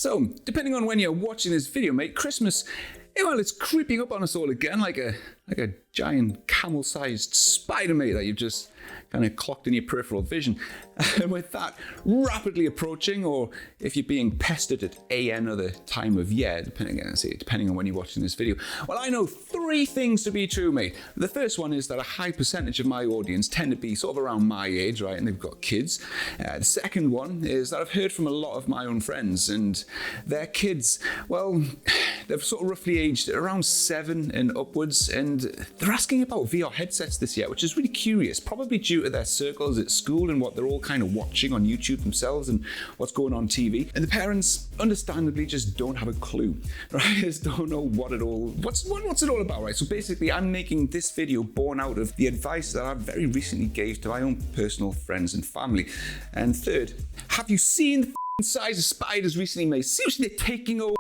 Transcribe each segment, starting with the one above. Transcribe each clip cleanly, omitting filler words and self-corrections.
So, depending on when you're watching this video, mate, Christmas, well, it's creeping up on us all again like a giant camel-sized spider, mate, that you've just kind of clocked in your peripheral vision. And with that rapidly approaching, or if you're being pestered at another time of year, depending on when you're watching this video, well, I know 3 things to be true, mate. The first one is that a high percentage of my audience tend to be sort of around my age, right, and they've got kids. The second one is that I've heard from a lot of my own friends, and their kids, well, they're sort of roughly aged around 7 and upwards, and they're asking about VR headsets this year, which is really curious, probably due to their circles at school and what they're all kind of watching on YouTube themselves and what's going on TV. And the parents, understandably, just don't have a clue, right? Just don't know what's it all about, right? So basically, I'm making this video born out of the advice that I very recently gave to my own personal friends and family. And third, have you seen the size of spiders recently, mate? Seriously, they're taking over.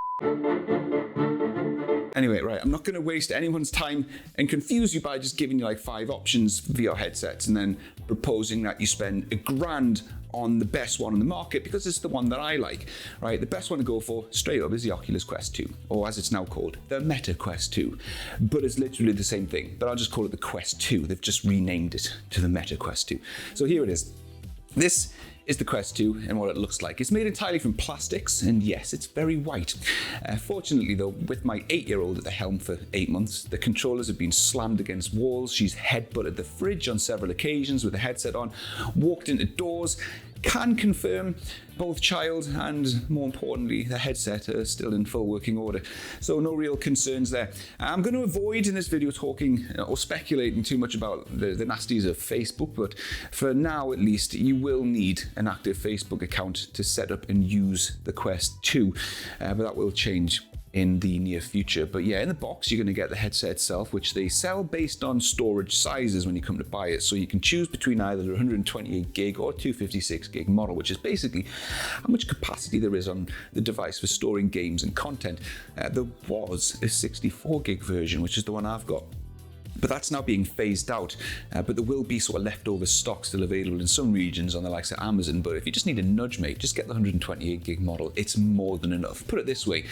Anyway, right, I'm not going to waste anyone's time and confuse you by just giving you like 5 options for VR headsets and then proposing that you spend $1,000 on the best one on the market because it's the one that I like, right? The best one to go for straight up is the Oculus Quest 2, or as it's now called, the Meta Quest 2. But it's literally the same thing, but I'll just call it the Quest 2. They've just renamed it to the Meta Quest 2. So here it is. This is the Quest 2 and what it looks like. It's made entirely from plastics, and yes, it's very white. Fortunately though, with my 8-year-old at the helm for 8 months, the controllers have been slammed against walls, she's headbutted the fridge on several occasions with the headset on, walked into doors, can confirm both child and, more importantly, the headset are still in full working order. So no real concerns there. I'm going to avoid in this video talking or speculating too much about the nasties of Facebook, but for now at least, you will need an active Facebook account to set up and use the Quest 2, but that will change in the near future. But yeah, in the box you're going to get the headset itself, which they sell based on storage sizes when you come to buy it, so you can choose between either the 128 gig or 256 gig model, which is basically how much capacity there is on the device for storing games and content. There was a 64 gig version, which is the one I've got, but that's now being phased out. But there will be sort of leftover stock still available in some regions on the likes of Amazon. But if you just need a nudge, mate, just get the 128 gig model. It's more than enough. Put it this way,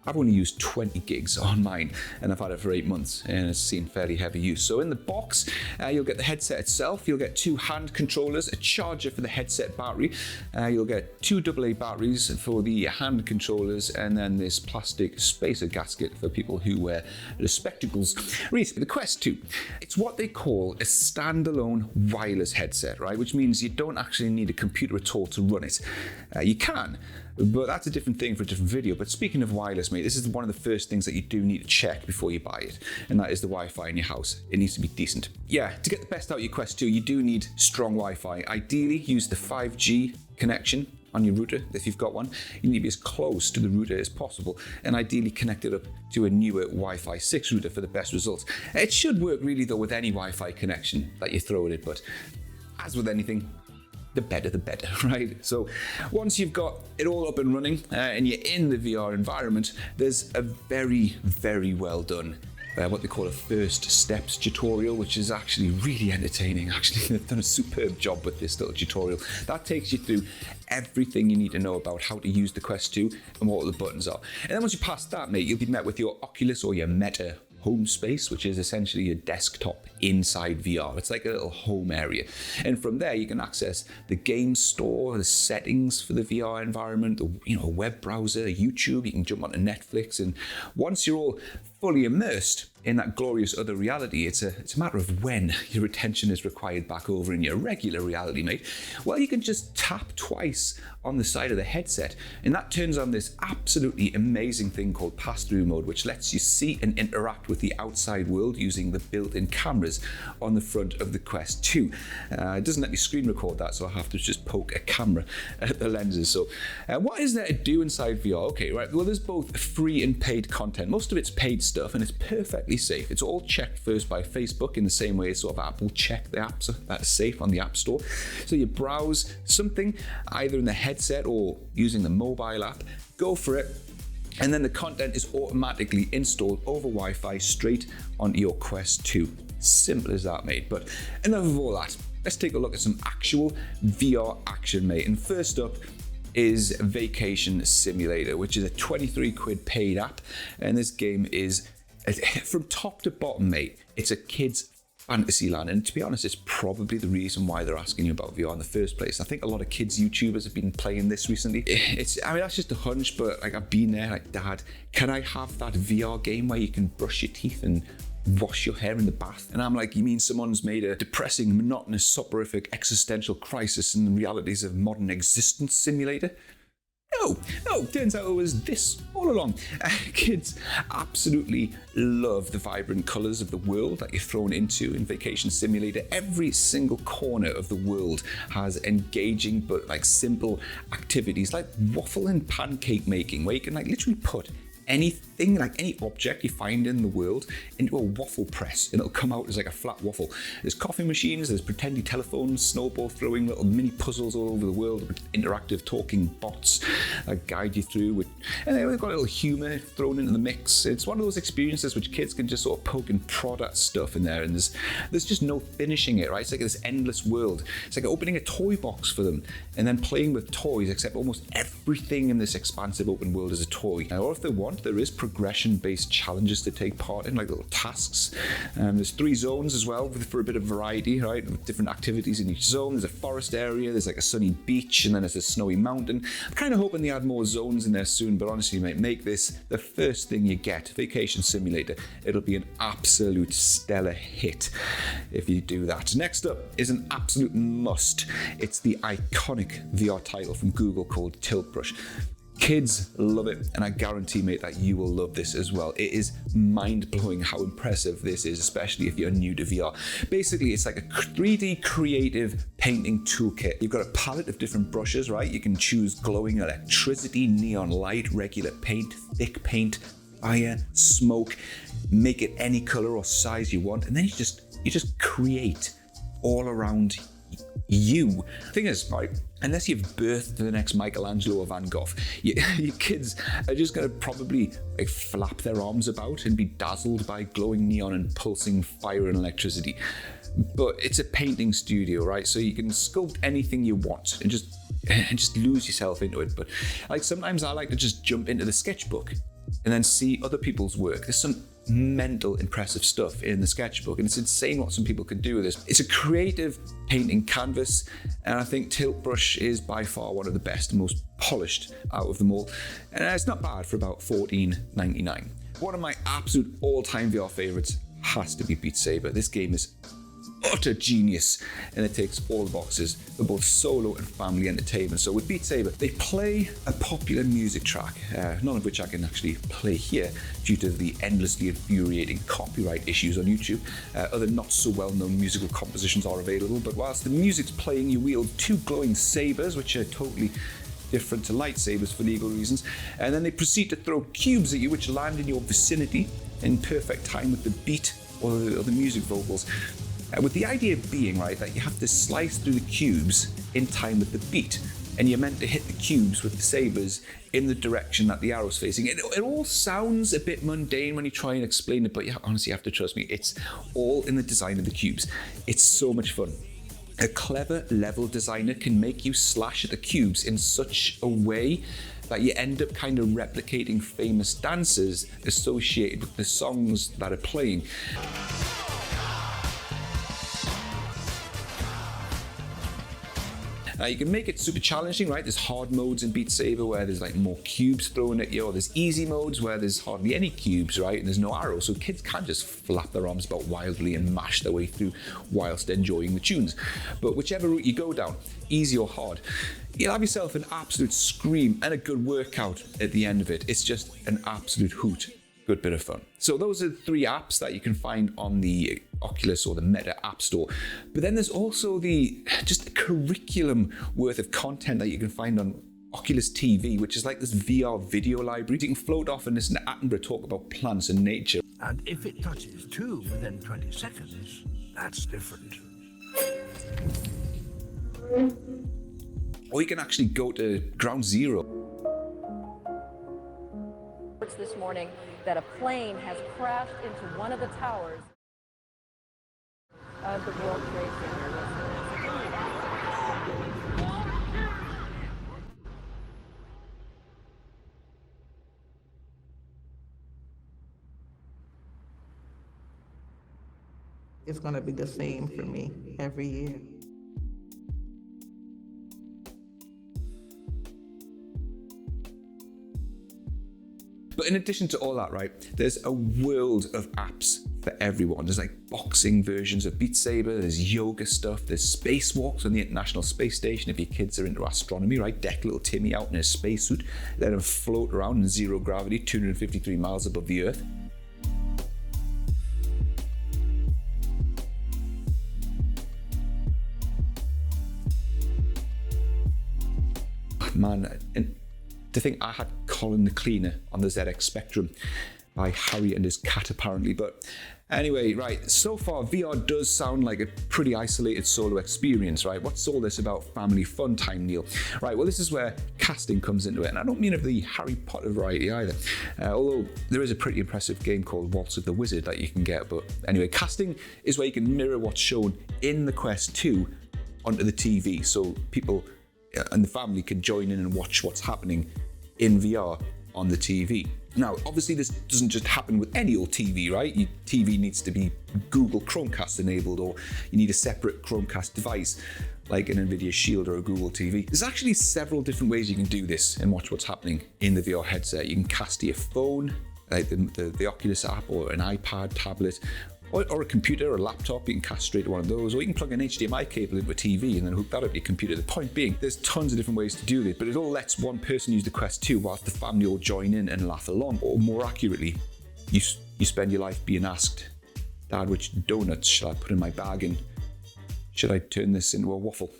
I've only used 20 gigs on mine, and I've had it for 8 months, and it's seen fairly heavy use. So in the box, you'll get the headset itself, you'll get 2 hand controllers, a charger for the headset battery, you'll get 2 AA batteries for the hand controllers, and then this plastic spacer gasket for people who wear the spectacles. Reese, the Quest 2, it's what they call a standalone wireless headset, right? Which means you don't actually need a computer at all to run it. You can, but that's a different thing for a different video. But speaking of wireless, mate, this is one of the first things that you do need to check before you buy it, and that is the Wi-Fi in your house. It needs to be decent. Yeah, to get the best out of your Quest 2, you do need strong Wi-Fi. Ideally, use the 5G connection on your router if you've got one. You need to be as close to the router as possible, and ideally connect it up to a newer Wi-Fi 6 router for the best results. It should work really though with any Wi-Fi connection that you throw at it, but as with anything, the better, right? So once you've got it all up and running and you're in the VR environment, there's a very, very well done what they call a first steps tutorial, which is actually really entertaining. Actually, they've done a superb job with this little tutorial. That takes you through everything you need to know about how to use the Quest 2 and what all the buttons are. And then once you pass that, mate, you'll be met with your Oculus or your Meta home space, which is essentially a desktop inside VR. It's like a little home area. And from there, you can access the game store, the settings for the VR environment, the web browser, YouTube, you can jump onto Netflix. And once you're all fully immersed in that glorious other reality, it's a matter of when your attention is required back over in your regular reality, mate. Well, you can just tap twice on the side of the headset, and that turns on this absolutely amazing thing called pass-through mode, which lets you see and interact with the outside world using the built-in cameras on the front of the Quest 2. It doesn't let me screen record that, so I have to just poke a camera at the lenses. So what is there to do inside VR? Okay, right, well, there's both free and paid content. Most of it's paid stuff, and it's perfectly safe. It's all checked first by Facebook in the same way as sort of Apple check the apps that are safe on the App Store. So you browse something either in the headset or using the mobile app, go for it, and then the content is automatically installed over Wi-Fi straight onto your Quest 2. Simple as that, mate. But enough of all that. Let's take a look at some actual VR action, mate. And first up, is Vacation Simulator, which is a 23 quid paid app. And this game is, from top to bottom, mate, it's a kid's fantasy land. And to be honest, it's probably the reason why they're asking you about VR in the first place. I think a lot of kids YouTubers have been playing this recently. I mean, that's just a hunch, but like I've been there, like, Dad, can I have that VR game where you can brush your teeth and wash your hair in the bath? And I'm like, you mean someone's made a depressing, monotonous, soporific, existential crisis in the realities of modern existence simulator? No, turns out it was this all along. Kids absolutely love the vibrant colours of the world that you're thrown into in Vacation Simulator. Every single corner of the world has engaging but like simple activities like waffle and pancake making, where you can like literally put anything, like any object you find in the world, into a waffle press and it'll come out as like a flat waffle. There's coffee machines, there's pretending telephones, snowball throwing, little mini puzzles all over the world with interactive talking bots that guide you through. And they've got a little humour thrown into the mix. It's one of those experiences which kids can just sort of poke and prod at stuff in there, and there's just no finishing it, right? It's like this endless world. It's like opening a toy box for them and then playing with toys, except almost everything in this expansive open world is a toy. Now, or if they want, there is progression-based challenges to take part in, like little tasks. There's 3 zones as well for a bit of variety, right? With different activities in each zone. There's a forest area, there's like a sunny beach, and then there's a snowy mountain. I'm kind of hoping they add more zones in there soon, but honestly, mate, make this the first thing you get, Vacation Simulator. It'll be an absolute stellar hit if you do that. Next up is an absolute must. It's the iconic VR title from Google called Tilt Brush. Kids love it, and I guarantee, mate, that you will love this as well. It is mind-blowing how impressive this is, especially if you're new to VR. Basically, it's like a 3D creative painting toolkit. You've got a palette of different brushes, right? You can choose glowing electricity, neon light, regular paint, thick paint, fire, smoke, make it any color or size you want, and then you just create all around you. Thing is, right, unless you've birthed the next Michelangelo or Van Gogh, your kids are just going to probably like flap their arms about and be dazzled by glowing neon and pulsing fire and electricity. But it's a painting studio, right? So you can sculpt anything you want and just lose yourself into it. But like sometimes I like to just jump into the sketchbook and then see other people's work. There's some mental impressive stuff in the sketchbook, and it's insane what some people can do with this. It's a creative painting canvas, and I think Tilt Brush is by far one of the best and most polished out of them all, and it's not bad for about $14.99. One of my absolute all-time VR favorites has to be Beat Saber. This game is utter genius, and it ticks all the boxes for both solo and family entertainment. So with Beat Saber, they play a popular music track, none of which I can actually play here due to the endlessly infuriating copyright issues on YouTube. Other not so well-known musical compositions are available, but whilst the music's playing, you wield 2 glowing sabers, which are totally different to lightsabers for legal reasons, and then they proceed to throw cubes at you which land in your vicinity in perfect time with the beat or the music vocals. With the idea being, right, that you have to slice through the cubes in time with the beat, and you're meant to hit the cubes with the sabers in the direction that the arrow's facing. It all sounds a bit mundane when you try and explain it, but you honestly have to trust me, it's all in the design of the cubes. It's so much fun. A clever level designer can make you slash at the cubes in such a way that you end up kind of replicating famous dances associated with the songs that are playing. You can make it super challenging, right? There's hard modes in Beat Saber where there's like more cubes thrown at you, or there's easy modes where there's hardly any cubes, right? And there's no arrows, so kids can't just flap their arms about wildly and mash their way through whilst enjoying the tunes. But whichever route you go down, easy or hard, you'll have yourself an absolute scream and a good workout at the end of it. It's just an absolute hoot. Good bit of fun. So those are the 3 apps that you can find on the Oculus or the Meta App Store. But then there's also just the curriculum worth of content that you can find on Oculus TV, which is like this VR video library. You can float off and listen to Attenborough talk about plants and nature. And if it touches 2 within 20 seconds, that's different. Or you can actually go to ground zero. This morning that a plane has crashed into one of the towers of the World Trade Center. it's going to be the same for me every year. But in addition to all that, right, there's a world of apps for everyone. There's like boxing versions of Beat Saber, there's yoga stuff, there's spacewalks on the International Space Station if your kids are into astronomy, right? Deck little Timmy out in a spacesuit, let him float around in zero gravity, 253 miles above the Earth. Man, and to think I had Colin the Cleaner on the ZX Spectrum by Harry and his cat apparently. But anyway, right, so far VR does sound like a pretty isolated solo experience, right? What's all this about family fun time, Neil? Right, well, this is where casting comes into it, and I don't mean of the Harry Potter variety either, although there is a pretty impressive game called Waltz of the Wizard that you can get. But anyway, casting is where you can mirror what's shown in the Quest 2 onto the TV, so people and the family can join in and watch what's happening in VR on the TV. Now, obviously this doesn't just happen with any old TV, right? Your TV needs to be Google Chromecast enabled, or you need a separate Chromecast device like an NVIDIA Shield or a Google TV. There's actually several different ways you can do this and watch what's happening in the VR headset. You can cast to your phone, like the Oculus app, or an iPad, tablet, or a computer or a laptop. You can cast straight to one of those, or you can plug an HDMI cable into a TV and then hook that up to your computer. The point being, there's tons of different ways to do this, but it all lets one person use the Quest 2 whilst the family all join in and laugh along. Or more accurately, you spend your life being asked, Dad, which donuts shall I put in my bag, and should I turn this into a waffle?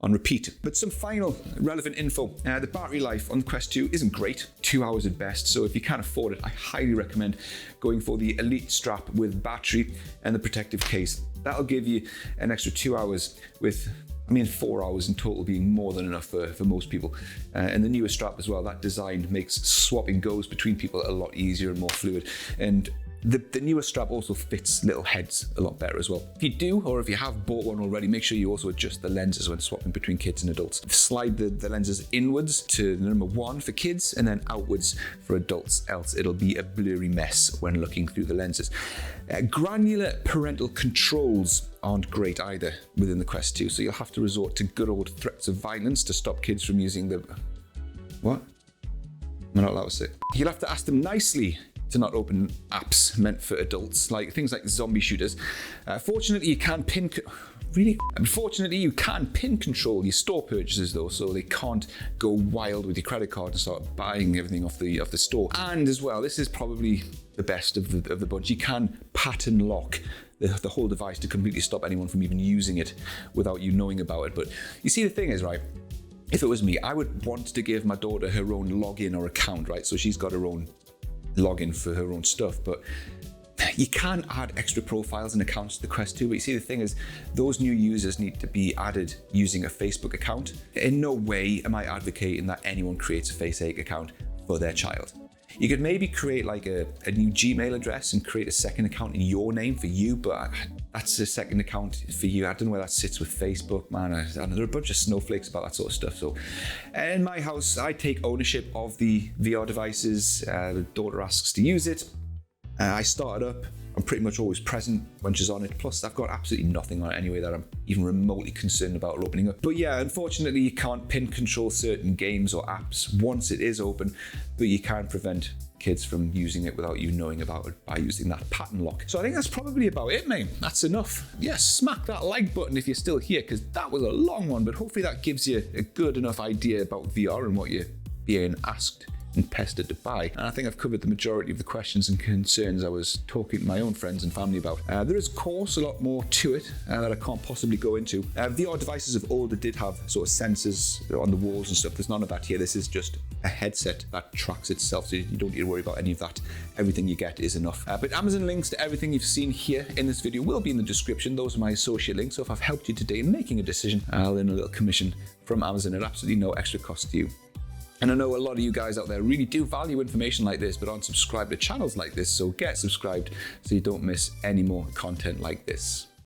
On repeat. But some final relevant info. The battery life on the Quest 2 isn't great, 2 hours at best, so if you can't afford it, I highly recommend going for the Elite strap with battery and the protective case. That'll give you an extra 2 hours with, 4 hours in total being more than enough for most people. And the newer strap as well, that design makes swapping goes between people a lot easier and more fluid. And the newer strap also fits little heads a lot better as well. If you do, or if you have bought one already, make sure you also adjust the lenses when swapping between kids and adults. Slide the lenses inwards to the number 1 for kids and then outwards for adults, else it'll be a blurry mess when looking through the lenses. Granular parental controls aren't great either within the Quest 2, so you'll have to resort to good old threats of violence to stop kids from using the... What? I'm not allowed to say. You'll have to ask them nicely to not open apps meant for adults, like things like zombie shooters. Fortunately, you can pin control your store purchases though, so they can't go wild with your credit card and start buying everything off the store. And as well, this is probably the best of the bunch. You can pattern lock the whole device to completely stop anyone from even using it without you knowing about it. But you see, the thing is, right, if it was me, I would want to give my daughter her own login or account, right? So she's got her own login for her own stuff, but you can add extra profiles and accounts to the Quest 2. But you see, the thing is, those new users need to be added using a Facebook account. In no way am I advocating that anyone creates a Facebook account for their child. You could maybe create like a new Gmail address and create a second account in your name for you, but that's a second account for you. I don't know where that sits with Facebook, man. I know there are a bunch of snowflakes about that sort of stuff. So in my house, I take ownership of the VR devices. The daughter asks to use it. I start it up. I'm pretty much always present when she's on it. Plus, I've got absolutely nothing on it anyway that I'm even remotely concerned about opening up. But yeah, unfortunately, you can't pin control certain games or apps once it is open, but you can prevent kids from using it without you knowing about it by using that pattern lock. So I think that's probably about it, mate. That's enough. Yeah, smack that like button if you're still here, because that was a long one, but hopefully that gives you a good enough idea about VR and what you're being asked and pestered to buy. And I think I've covered the majority of the questions and concerns I was talking to my own friends and family about. There is, of course, a lot more to it that I can't possibly go into. VR devices of old that did have sort of sensors on the walls and stuff. There's none of that here. This is just a headset that tracks itself, so you don't need to worry about any of that. Everything you get is enough. But Amazon links to everything you've seen here in this video will be in the description. Those are my associate links, so if I've helped you today in making a decision, I'll earn a little commission from Amazon at absolutely no extra cost to you. And I know a lot of you guys out there really do value information like this, but aren't subscribed to channels like this, so get subscribed so you don't miss any more content like this.